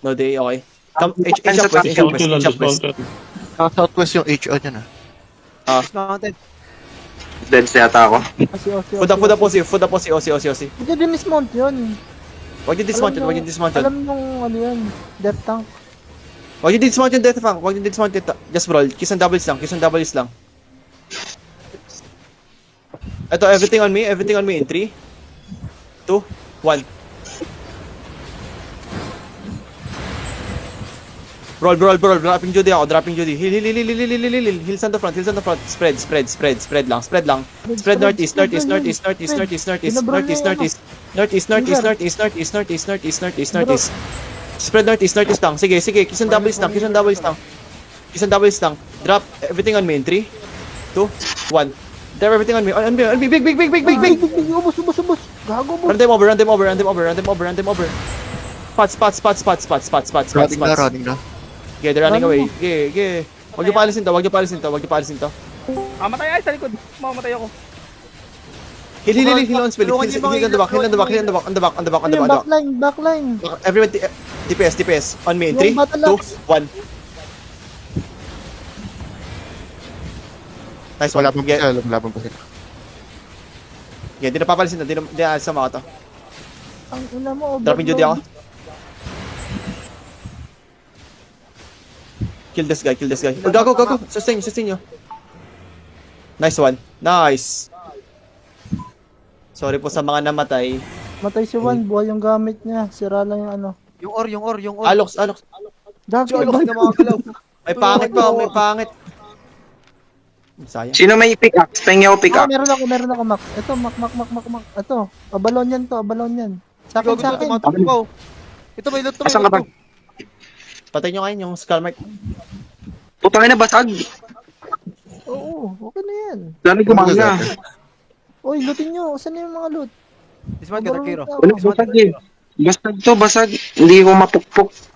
No day, okay. Come, H up west, H up west, H up west. Southwest yung HO dyan Dismounted. Dense yata ako. Food up, food up, OC. Hindi din-dismount yun. Wag yung dismount yun, wag yung dismount yun. Alam nung ano yan, death tank. Wag yung dismount yung death tank, wag yung dismount yung just brawl. Kiss and doubles lang. Ito, everything on me in 3, 2, 1. Brawl, dropping Judy ako, Heal. Heals on the front, spread lang. Spread northeast. Spread northeast lang. Sige, kiss and doubles lang. Drop everything on me in 3, 2, 1. Drop everything on me. Big. Ubus. Gago, ubus. Run them over. Spots. Running na. Okay, they're running away. Okay. Wag niyo paalisin to. Mamatay ay sa likod. Mamamatay ako. Heal on spell. Heal on the back. Yung backline. Everyone, TPS. On me in 3, 2, 1. Nice one. Wala pang pa sila. Yeah, di na papalisin to. Di na alis sa mga to. Ang ina mo, Dropping Judy ako. Kill this guy. Go. Sustain nyo. Nice one. Nice. Sorry po sa mga namatay. Matay si Juan, buhay yung gamit niya. Sira lang yung ano. Yung or. Alox. Dati, na mga kalaw. May pangit. Sayang. Sino may pickaxe? Pengi ako pickaxe. meron ako, Max. Ito, Mac. Ito, abalon yan. Sa akin. Tumatakbo. Ito may loot. Asan ka ba? Patay nyo ngayon yung skull mark. Putangin na basag. Oo, okay na yan. Dami gumana. Uy, lootin nyo. Saan yung mga loot? Dismount ka, Takiro. Basag eh. Basag to, basag. Hindi ko mapukpok.